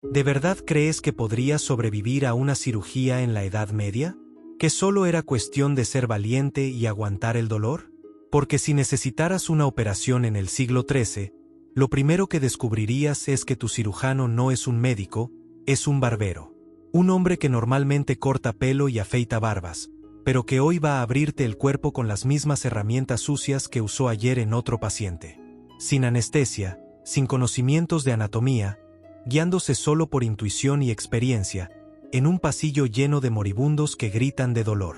¿De verdad crees que podrías sobrevivir a una cirugía en la Edad Media? ¿Que solo era cuestión de ser valiente y aguantar el dolor? Porque si necesitaras una operación en el siglo XIII, lo primero que descubrirías es que tu cirujano no es un médico, es un barbero. Un hombre que normalmente corta pelo y afeita barbas, pero que hoy va a abrirte el cuerpo con las mismas herramientas sucias que usó ayer en otro paciente. Sin anestesia, sin conocimientos de anatomía, guiándose solo por intuición y experiencia, en un pasillo lleno de moribundos que gritan de dolor.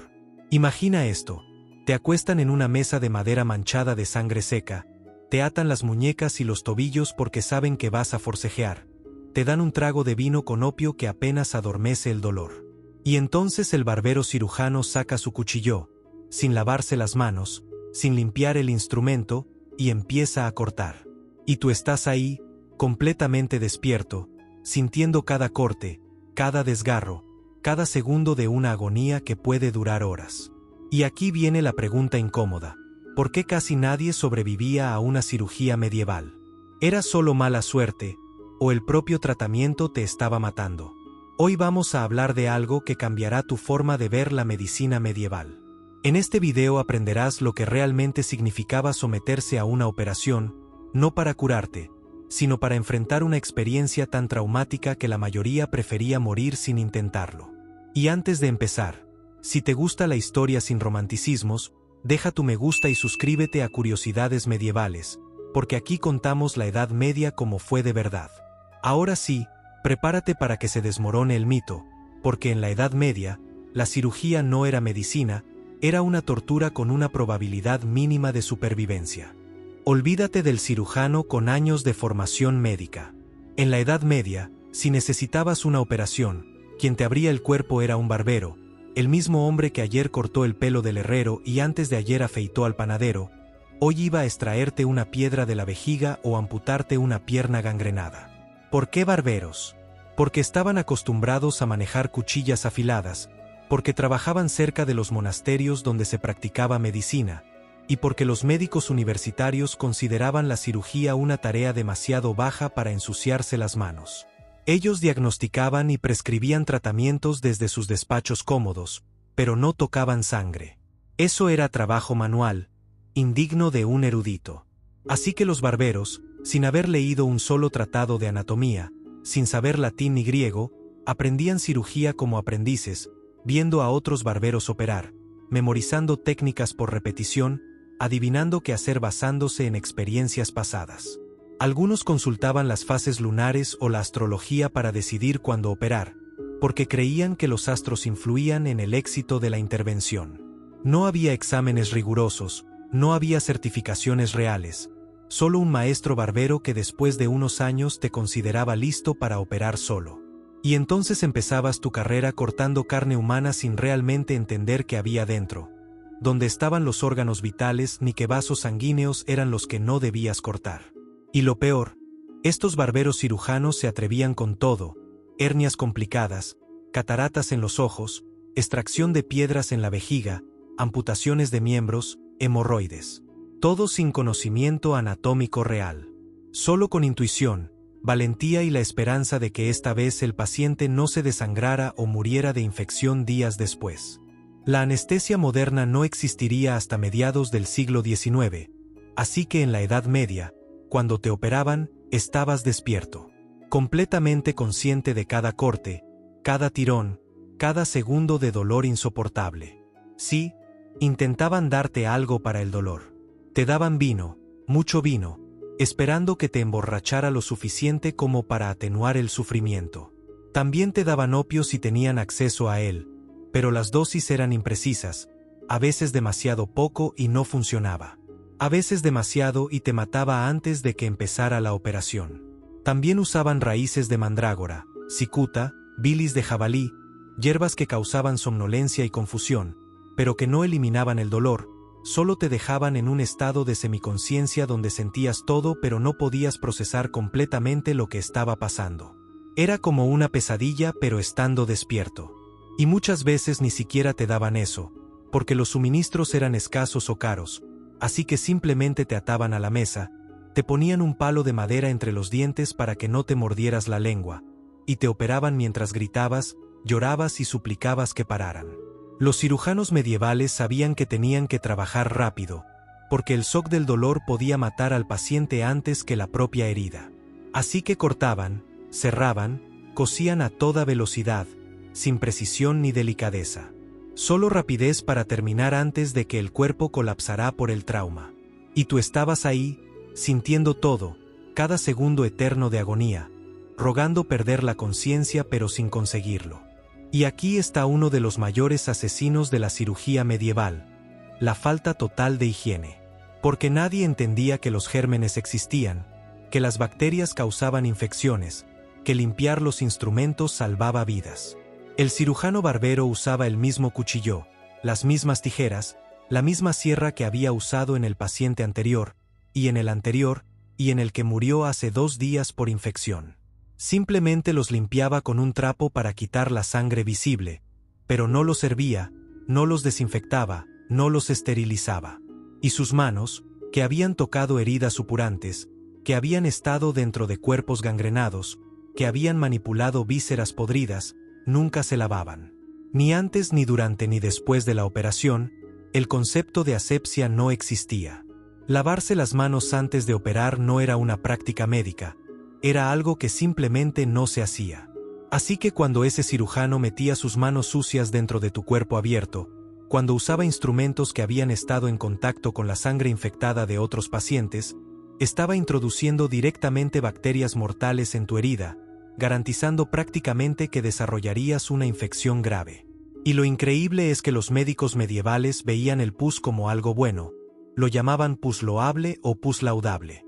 Imagina esto: te acuestan en una mesa de madera manchada de sangre seca, te atan las muñecas y los tobillos porque saben que vas a forcejear, te dan un trago de vino con opio que apenas adormece el dolor. Y entonces el barbero cirujano saca su cuchillo, sin lavarse las manos, sin limpiar el instrumento, y empieza a cortar. Y tú estás ahí, completamente despierto, sintiendo cada corte, cada desgarro, cada segundo de una agonía que puede durar horas. Y aquí viene la pregunta incómoda: ¿por qué casi nadie sobrevivía a una cirugía medieval? ¿Era solo mala suerte, o el propio tratamiento te estaba matando? Hoy vamos a hablar de algo que cambiará tu forma de ver la medicina medieval. En este video aprenderás lo que realmente significaba someterse a una operación, no para curarte, sino para enfrentar una experiencia tan traumática que la mayoría prefería morir sin intentarlo. Y antes de empezar, si te gusta la historia sin romanticismos, deja tu me gusta y suscríbete a Curiosidades Medievales, porque aquí contamos la Edad Media como fue de verdad. Ahora sí, prepárate para que se desmorone el mito, porque en la Edad Media, la cirugía no era medicina, era una tortura con una probabilidad mínima de supervivencia. Olvídate del cirujano con años de formación médica. En la Edad Media, si necesitabas una operación, quien te abría el cuerpo era un barbero, el mismo hombre que ayer cortó el pelo del herrero y antes de ayer afeitó al panadero, hoy iba a extraerte una piedra de la vejiga o amputarte una pierna gangrenada. ¿Por qué barberos? Porque estaban acostumbrados a manejar cuchillas afiladas, porque trabajaban cerca de los monasterios donde se practicaba medicina, y porque los médicos universitarios consideraban la cirugía una tarea demasiado baja para ensuciarse las manos. Ellos diagnosticaban y prescribían tratamientos desde sus despachos cómodos, pero no tocaban sangre. Eso era trabajo manual, indigno de un erudito. Así que los barberos, sin haber leído un solo tratado de anatomía, sin saber latín ni griego, aprendían cirugía como aprendices, viendo a otros barberos operar, memorizando técnicas por repetición, adivinando qué hacer basándose en experiencias pasadas. Algunos consultaban las fases lunares o la astrología para decidir cuándo operar, porque creían que los astros influían en el éxito de la intervención. No había exámenes rigurosos, no había certificaciones reales, solo un maestro barbero que después de unos años te consideraba listo para operar solo. Y entonces empezabas tu carrera cortando carne humana sin realmente entender qué había dentro, dónde estaban los órganos vitales ni qué vasos sanguíneos eran los que no debías cortar. Y lo peor, estos barberos cirujanos se atrevían con todo: hernias complicadas, cataratas en los ojos, extracción de piedras en la vejiga, amputaciones de miembros, hemorroides. Todo sin conocimiento anatómico real. Solo con intuición, valentía y la esperanza de que esta vez el paciente no se desangrara o muriera de infección días después. La anestesia moderna no existiría hasta mediados del siglo XIX, así que en la Edad Media, cuando te operaban, estabas despierto, completamente consciente de cada corte, cada tirón, cada segundo de dolor insoportable. Sí, intentaban darte algo para el dolor. Te daban vino, mucho vino, esperando que te emborrachara lo suficiente como para atenuar el sufrimiento. También te daban opio si tenían acceso a él, pero las dosis eran imprecisas, a veces demasiado poco y no funcionaba. A veces demasiado y te mataba antes de que empezara la operación. También usaban raíces de mandrágora, cicuta, bilis de jabalí, hierbas que causaban somnolencia y confusión, pero que no eliminaban el dolor, solo te dejaban en un estado de semiconciencia donde sentías todo pero no podías procesar completamente lo que estaba pasando. Era como una pesadilla pero estando despierto. Y muchas veces ni siquiera te daban eso, porque los suministros eran escasos o caros, así que simplemente te ataban a la mesa, te ponían un palo de madera entre los dientes para que no te mordieras la lengua, y te operaban mientras gritabas, llorabas y suplicabas que pararan. Los cirujanos medievales sabían que tenían que trabajar rápido, porque el shock del dolor podía matar al paciente antes que la propia herida. Así que cortaban, cerraban, cosían a toda velocidad, sin precisión ni delicadeza. Solo rapidez para terminar antes de que el cuerpo colapsara por el trauma. Y tú estabas ahí, sintiendo todo, cada segundo eterno de agonía, rogando perder la conciencia pero sin conseguirlo. Y aquí está uno de los mayores asesinos de la cirugía medieval: la falta total de higiene. Porque nadie entendía que los gérmenes existían, que las bacterias causaban infecciones, que limpiar los instrumentos salvaba vidas. El cirujano barbero usaba el mismo cuchillo, las mismas tijeras, la misma sierra que había usado en el paciente anterior, y en el anterior, y en el que murió hace 2 días por infección. Simplemente los limpiaba con un trapo para quitar la sangre visible, pero no los hervía, no los desinfectaba, no los esterilizaba. Y sus manos, que habían tocado heridas supurantes, que habían estado dentro de cuerpos gangrenados, que habían manipulado vísceras podridas, nunca se lavaban. Ni antes ni durante ni después de la operación, el concepto de asepsia no existía. Lavarse las manos antes de operar no era una práctica médica, era algo que simplemente no se hacía. Así que cuando ese cirujano metía sus manos sucias dentro de tu cuerpo abierto, cuando usaba instrumentos que habían estado en contacto con la sangre infectada de otros pacientes, estaba introduciendo directamente bacterias mortales en tu herida, garantizando prácticamente que desarrollarías una infección grave. Y lo increíble es que los médicos medievales veían el pus como algo bueno, lo llamaban pus loable o pus laudable.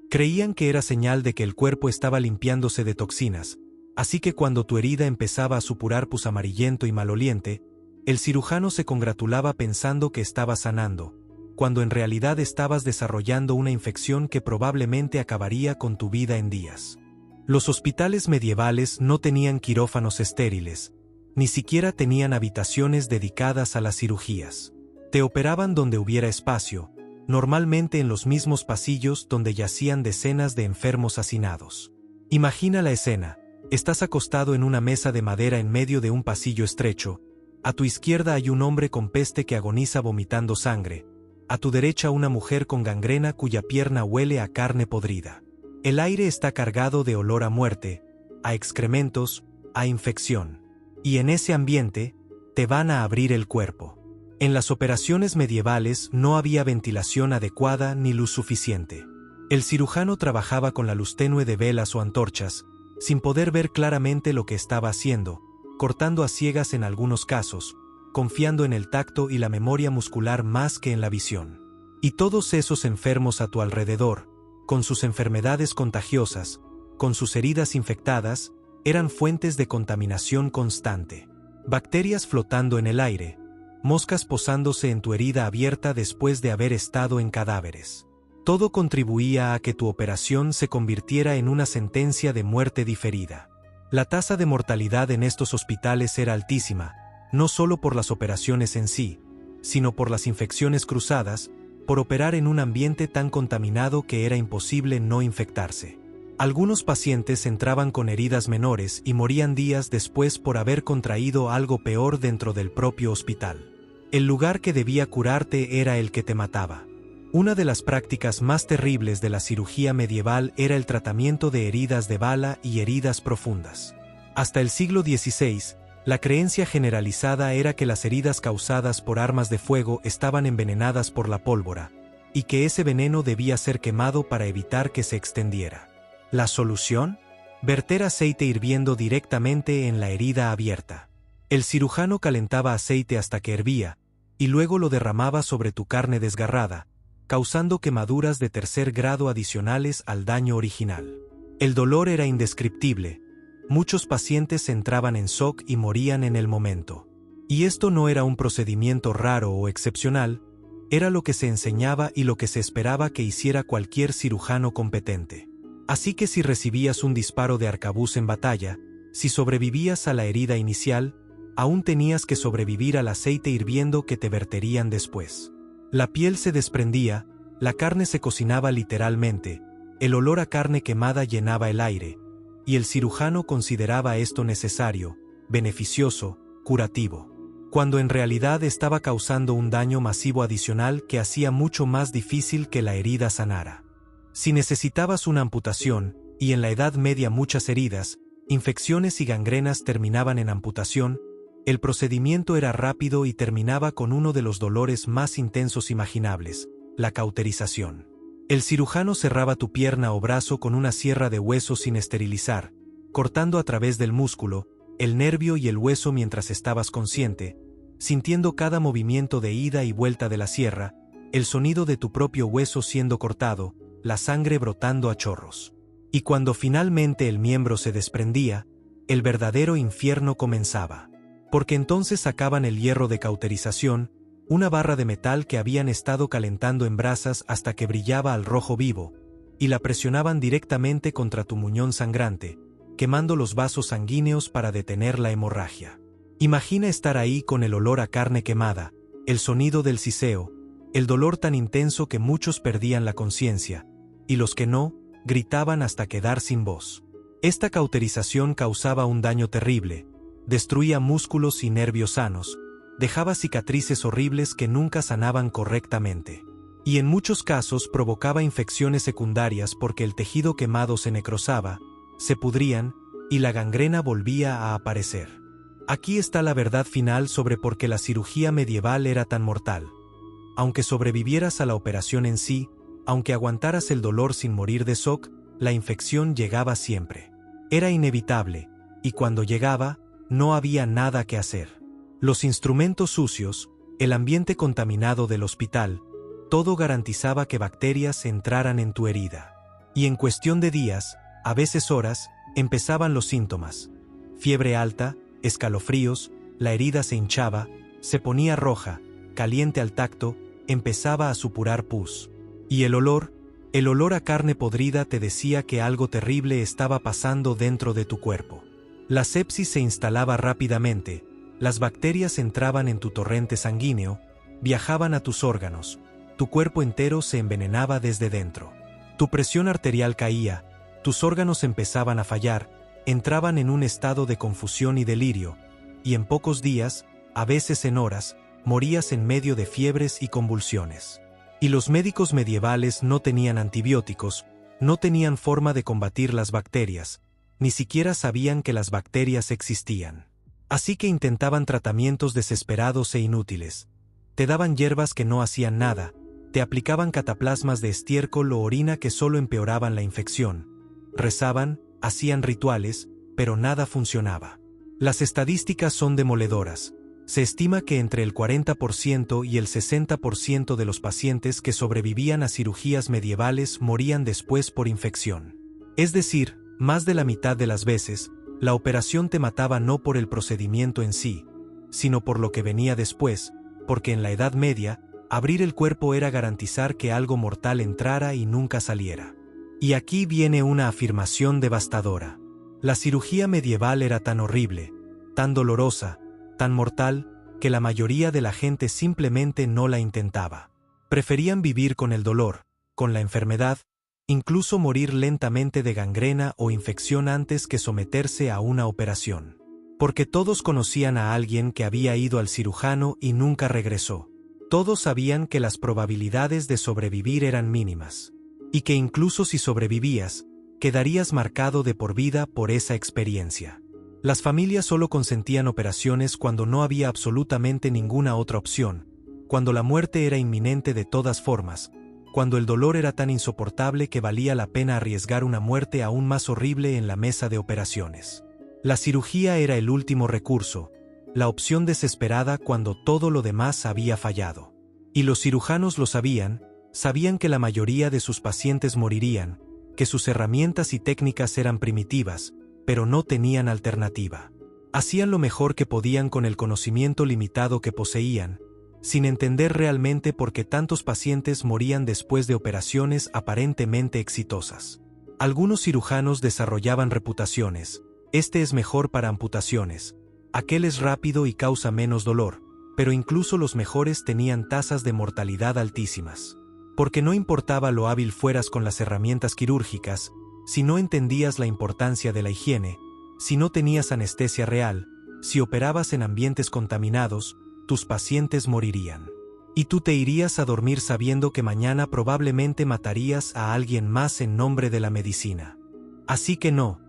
Creían que era señal de que el cuerpo estaba limpiándose de toxinas, así que cuando tu herida empezaba a supurar pus amarillento y maloliente, el cirujano se congratulaba pensando que estaba sanando, cuando en realidad estabas desarrollando una infección que probablemente acabaría con tu vida en días. Los hospitales medievales no tenían quirófanos estériles, ni siquiera tenían habitaciones dedicadas a las cirugías. Te operaban donde hubiera espacio, normalmente en los mismos pasillos donde yacían decenas de enfermos hacinados. Imagina la escena: estás acostado en una mesa de madera en medio de un pasillo estrecho, a tu izquierda hay un hombre con peste que agoniza vomitando sangre, a tu derecha una mujer con gangrena cuya pierna huele a carne podrida. El aire está cargado de olor a muerte, a excrementos, a infección. Y en ese ambiente, te van a abrir el cuerpo. En las operaciones medievales no había ventilación adecuada ni luz suficiente. El cirujano trabajaba con la luz tenue de velas o antorchas, sin poder ver claramente lo que estaba haciendo, cortando a ciegas en algunos casos, confiando en el tacto y la memoria muscular más que en la visión. Y todos esos enfermos a tu alrededor, con sus enfermedades contagiosas, con sus heridas infectadas, eran fuentes de contaminación constante. Bacterias flotando en el aire, moscas posándose en tu herida abierta después de haber estado en cadáveres. Todo contribuía a que tu operación se convirtiera en una sentencia de muerte diferida. La tasa de mortalidad en estos hospitales era altísima, no solo por las operaciones en sí, sino por las infecciones cruzadas, por operar en un ambiente tan contaminado que era imposible no infectarse. Algunos pacientes entraban con heridas menores y morían días después por haber contraído algo peor dentro del propio hospital. El lugar que debía curarte era el que te mataba. Una de las prácticas más terribles de la cirugía medieval era el tratamiento de heridas de bala y heridas profundas. Hasta el siglo XVI, la creencia generalizada era que las heridas causadas por armas de fuego estaban envenenadas por la pólvora, y que ese veneno debía ser quemado para evitar que se extendiera. ¿La solución? Verter aceite hirviendo directamente en la herida abierta. El cirujano calentaba aceite hasta que hervía, y luego lo derramaba sobre tu carne desgarrada, causando quemaduras de 3er grado adicionales al daño original. El dolor era indescriptible. Muchos pacientes entraban en shock y morían en el momento. Y esto no era un procedimiento raro o excepcional, era lo que se enseñaba y lo que se esperaba que hiciera cualquier cirujano competente. Así que si recibías un disparo de arcabuz en batalla, si sobrevivías a la herida inicial, aún tenías que sobrevivir al aceite hirviendo que te verterían después. La piel se desprendía, la carne se cocinaba literalmente, el olor a carne quemada llenaba el aire, y el cirujano consideraba esto necesario, beneficioso, curativo, cuando en realidad estaba causando un daño masivo adicional que hacía mucho más difícil que la herida sanara. Si necesitabas una amputación, y en la Edad Media muchas heridas, infecciones y gangrenas terminaban en amputación, el procedimiento era rápido y terminaba con uno de los dolores más intensos imaginables, la cauterización. El cirujano cerraba tu pierna o brazo con una sierra de hueso sin esterilizar, cortando a través del músculo, el nervio y el hueso mientras estabas consciente, sintiendo cada movimiento de ida y vuelta de la sierra, el sonido de tu propio hueso siendo cortado, la sangre brotando a chorros. Y cuando finalmente el miembro se desprendía, el verdadero infierno comenzaba. Porque entonces sacaban el hierro de cauterización, una barra de metal que habían estado calentando en brasas hasta que brillaba al rojo vivo, y la presionaban directamente contra tu muñón sangrante, quemando los vasos sanguíneos para detener la hemorragia. Imagina estar ahí con el olor a carne quemada, el sonido del siseo, el dolor tan intenso que muchos perdían la conciencia, y los que no, gritaban hasta quedar sin voz. Esta cauterización causaba un daño terrible, destruía músculos y nervios sanos, dejaba cicatrices horribles que nunca sanaban correctamente. Y en muchos casos provocaba infecciones secundarias porque el tejido quemado se necrosaba, se pudrían, y la gangrena volvía a aparecer. Aquí está la verdad final sobre por qué la cirugía medieval era tan mortal. Aunque sobrevivieras a la operación en sí, aunque aguantaras el dolor sin morir de shock, la infección llegaba siempre. Era inevitable, y cuando llegaba, no había nada que hacer. Los instrumentos sucios, el ambiente contaminado del hospital, todo garantizaba que bacterias entraran en tu herida. Y en cuestión de días, a veces horas, empezaban los síntomas. Fiebre alta, escalofríos, la herida se hinchaba, se ponía roja, caliente al tacto, empezaba a supurar pus. Y el olor a carne podrida te decía que algo terrible estaba pasando dentro de tu cuerpo. La sepsis se instalaba rápidamente, las bacterias entraban en tu torrente sanguíneo, viajaban a tus órganos, tu cuerpo entero se envenenaba desde dentro. Tu presión arterial caía, tus órganos empezaban a fallar, entraban en un estado de confusión y delirio, y en pocos días, a veces en horas, morías en medio de fiebres y convulsiones. Y los médicos medievales no tenían antibióticos, no tenían forma de combatir las bacterias, ni siquiera sabían que las bacterias existían. Así que intentaban tratamientos desesperados e inútiles. Te daban hierbas que no hacían nada, te aplicaban cataplasmas de estiércol o orina que solo empeoraban la infección. Rezaban, hacían rituales, pero nada funcionaba. Las estadísticas son demoledoras. Se estima que entre el 40% y el 60% de los pacientes que sobrevivían a cirugías medievales morían después por infección. Es decir, más de la mitad de las veces, la operación te mataba no por el procedimiento en sí, sino por lo que venía después, porque en la Edad Media, abrir el cuerpo era garantizar que algo mortal entrara y nunca saliera. Y aquí viene una afirmación devastadora. La cirugía medieval era tan horrible, tan dolorosa, tan mortal, que la mayoría de la gente simplemente no la intentaba. Preferían vivir con el dolor, con la enfermedad, incluso morir lentamente de gangrena o infección antes que someterse a una operación. Porque todos conocían a alguien que había ido al cirujano y nunca regresó. Todos sabían que las probabilidades de sobrevivir eran mínimas. Y que incluso si sobrevivías, quedarías marcado de por vida por esa experiencia. Las familias solo consentían operaciones cuando no había absolutamente ninguna otra opción, cuando la muerte era inminente de todas formas, cuando el dolor era tan insoportable que valía la pena arriesgar una muerte aún más horrible en la mesa de operaciones. La cirugía era el último recurso, la opción desesperada cuando todo lo demás había fallado. Y los cirujanos lo sabían que la mayoría de sus pacientes morirían, que sus herramientas y técnicas eran primitivas, pero no tenían alternativa. Hacían lo mejor que podían con el conocimiento limitado que poseían, sin entender realmente por qué tantos pacientes morían después de operaciones aparentemente exitosas. Algunos cirujanos desarrollaban reputaciones: este es mejor para amputaciones, aquel es rápido y causa menos dolor, pero incluso los mejores tenían tasas de mortalidad altísimas. Porque no importaba lo hábil fueras con las herramientas quirúrgicas, Si no entendías la importancia de la higiene, si no tenías anestesia real, si operabas en ambientes contaminados, tus pacientes morirían. Y tú te irías a dormir sabiendo que mañana probablemente matarías a alguien más en nombre de la medicina. Así que no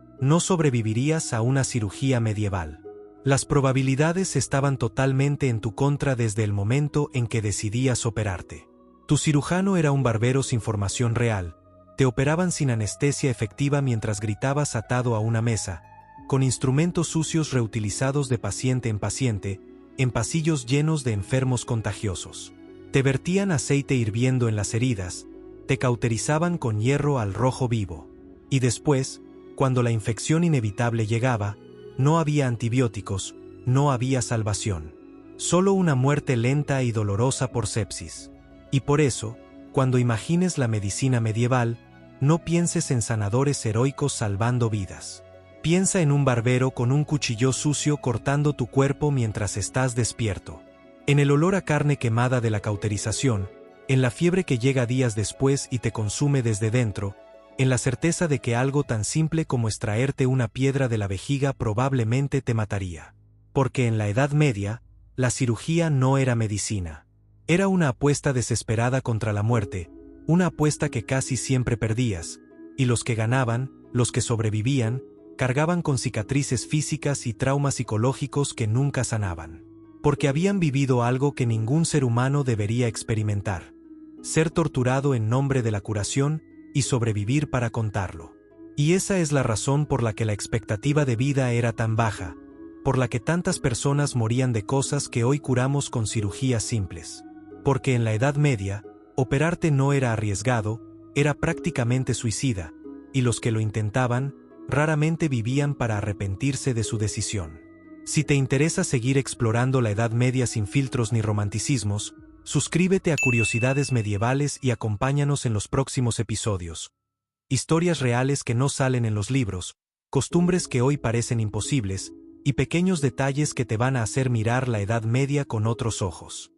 sobrevivirías a una cirugía medieval. Las probabilidades estaban totalmente en tu contra desde el momento en que decidías operarte. Tu cirujano era un barbero sin formación real. Te operaban sin anestesia efectiva mientras gritabas atado a una mesa, con instrumentos sucios reutilizados de paciente en pasillos llenos de enfermos contagiosos. Te vertían aceite hirviendo en las heridas, te cauterizaban con hierro al rojo vivo. Y después, cuando la infección inevitable llegaba, no había antibióticos, no había salvación. Solo una muerte lenta y dolorosa por sepsis. Y por eso, cuando imagines la medicina medieval, no pienses en sanadores heroicos salvando vidas. Piensa en un barbero con un cuchillo sucio cortando tu cuerpo mientras estás despierto. En el olor a carne quemada de la cauterización, en la fiebre que llega días después y te consume desde dentro, en la certeza de que algo tan simple como extraerte una piedra de la vejiga probablemente te mataría. Porque en la Edad Media, la cirugía no era medicina. Era una apuesta desesperada contra la muerte, una apuesta que casi siempre perdías, y los que ganaban, los que sobrevivían, cargaban con cicatrices físicas y traumas psicológicos que nunca sanaban. Porque habían vivido algo que ningún ser humano debería experimentar: ser torturado en nombre de la curación y sobrevivir para contarlo. Y esa es la razón por la que la expectativa de vida era tan baja, por la que tantas personas morían de cosas que hoy curamos con cirugías simples. Porque en la Edad Media, operarte no era arriesgado, era prácticamente suicida, y los que lo intentaban, raramente vivían para arrepentirse de su decisión. Si te interesa seguir explorando la Edad Media sin filtros ni romanticismos, suscríbete a Curiosidades Medievales y acompáñanos en los próximos episodios. Historias reales que no salen en los libros, costumbres que hoy parecen imposibles, y pequeños detalles que te van a hacer mirar la Edad Media con otros ojos.